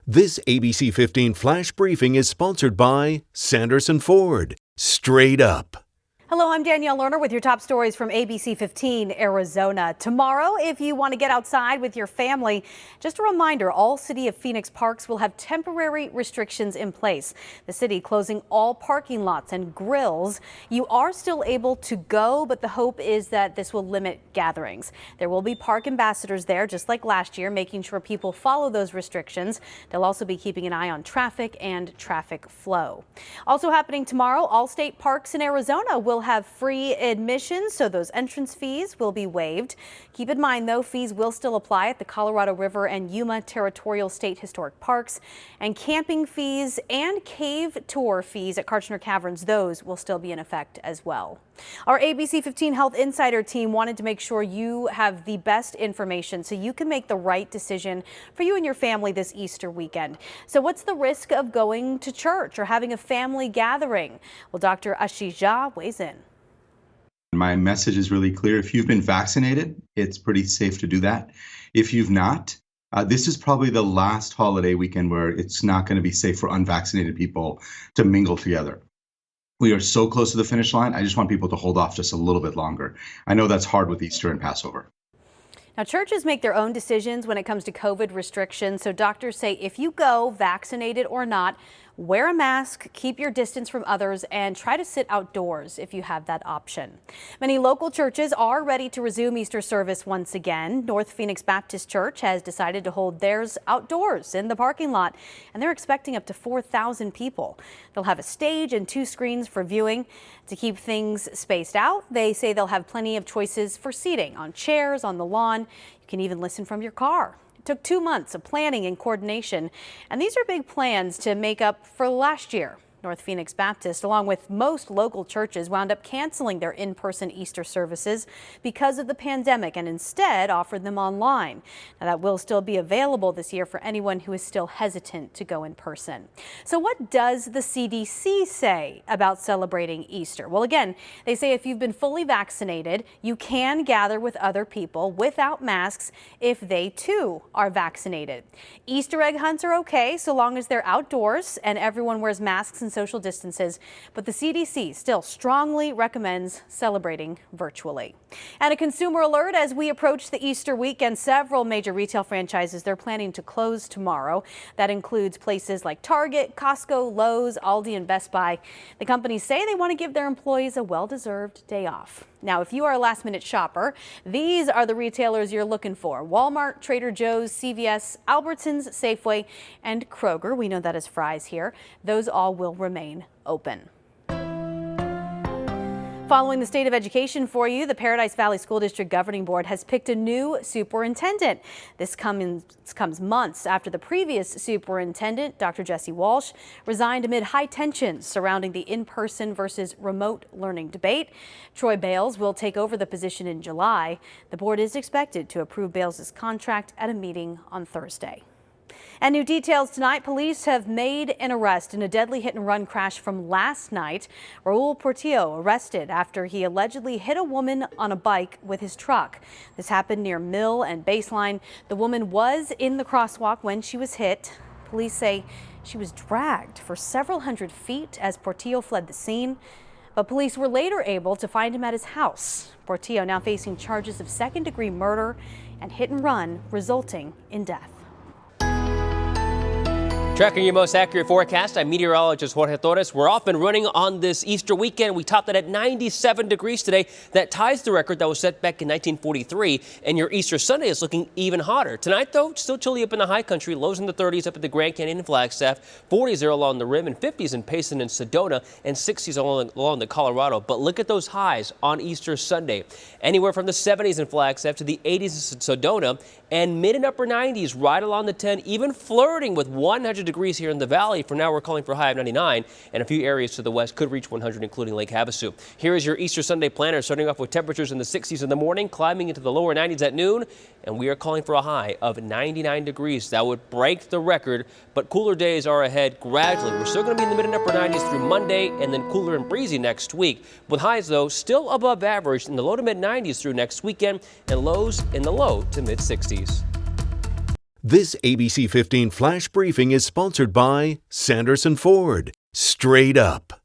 This ABC 15 Flash Briefing is sponsored by Sanderson Ford. Straight up. Hello, I'm Danielle Lerner with your top stories from ABC15 Arizona. Tomorrow, if you want to get outside with your family, just a reminder, all City of Phoenix parks will have temporary restrictions in place. The city closing all parking lots and grills. You are still able to go, but the hope is that this will limit gatherings. There will be park ambassadors there, just like last year, making sure people follow those restrictions. They'll also be keeping an eye on traffic and traffic flow. Also happening tomorrow, all state parks in Arizona will have free admission, so those entrance fees will be waived. Keep in mind, though, fees will still apply at the Colorado River and Yuma Territorial State Historic Parks, and camping fees and cave tour fees at Kartchner Caverns, those will still be in effect as well. Our ABC 15 Health Insider team wanted to make sure you have the best information so you can make the right decision for you and your family this Easter weekend. So what's the risk of going to church or having a family gathering? Well, Dr. Ashish Jha weighs in. My message is really clear. If you've been vaccinated, it's pretty safe to do that. If you've not, this is probably the last holiday weekend where it's not going to be safe for unvaccinated people to mingle together. We are so close to the finish line. I just want people to hold off just a little bit longer. I know that's hard with Easter and Passover. Now, churches make their own decisions when it comes to COVID restrictions. So doctors say if you go, vaccinated or not, wear a mask, keep your distance from others, and try to sit outdoors if you have that option. Many local churches are ready to resume Easter service once again. North Phoenix Baptist Church has decided to hold theirs outdoors in the parking lot, and they're expecting up to 4,000 people. They'll have a stage and 2 screens for viewing. To keep things spaced out, they say they'll have plenty of choices for seating on chairs, on the lawn. You can even listen from your car. Took 2 months of planning and coordination, and these are big plans to make up for last year. North Phoenix Baptist, along with most local churches, wound up canceling their in-person Easter services because of the pandemic and instead offered them online. Now, that will still be available this year for anyone who is still hesitant to go in person. So what does the CDC say about celebrating Easter? Well, again, they say if you've been fully vaccinated, you can gather with other people without masks if they too are vaccinated. Easter egg hunts are okay so long as they're outdoors and everyone wears masks and social distances, but the CDC still strongly recommends celebrating virtually. And a consumer alert as we approach the Easter weekend, several major retail franchises they're planning to close tomorrow. That includes places like Target, Costco, Lowe's, Aldi, and Best Buy. The companies say they want to give their employees a well-deserved day off. Now, if you are a last-minute shopper, these are the retailers you're looking for: Walmart, Trader Joe's, CVS, Albertsons, Safeway, and Kroger. We know that as Fry's here. Those all will remain open. Following the state of education for you, the Paradise Valley School District Governing Board has picked a new superintendent. This comes months after the previous superintendent, Dr. Jesse Walsh, resigned amid high tensions surrounding the in-person versus remote learning debate. Troy Bales will take over the position in July. The board is expected to approve Bales' contract at a meeting on Thursday. And new details tonight. Police have made an arrest in a deadly hit-and-run crash from last night. Raul Portillo arrested after he allegedly hit a woman on a bike with his truck. This happened near Mill and Baseline. The woman was in the crosswalk when she was hit. Police say she was dragged for several hundred feet as Portillo fled the scene. But police were later able to find him at his house. Portillo now facing charges of second-degree murder and hit-and-run resulting in death. Tracking your most accurate forecast, I'm meteorologist Jorge Torres. We're off and running on this Easter weekend. We topped it at 97 degrees today. That ties the record that was set back in 1943. And your Easter Sunday is looking even hotter. Tonight, though, still chilly up in the high country. Lows in the 30s up at the Grand Canyon and Flagstaff. 40s there along the rim, and 50s in Payson and Sedona, and 60s along the Colorado. But look at those highs on Easter Sunday. Anywhere from the 70s in Flagstaff to the 80s in Sedona, and mid and upper 90s right along the 10, even flirting with 100 degrees here in the valley. For now, we're calling for a high of 99, and a few areas to the west could reach 100, including Lake Havasu. Here is your Easter Sunday planner, starting off with temperatures in the 60s in the morning, climbing into the lower 90s at noon, and we are calling for a high of 99 degrees. That would break the record, but cooler days are ahead gradually. We're still going to be in the mid and upper 90s through Monday, and then cooler and breezy next week, with highs, though, still above average in the low to mid 90s through next weekend, and lows in the low to mid 60s. This ABC 15 Flash Briefing is sponsored by Sanderson Ford. Straight up.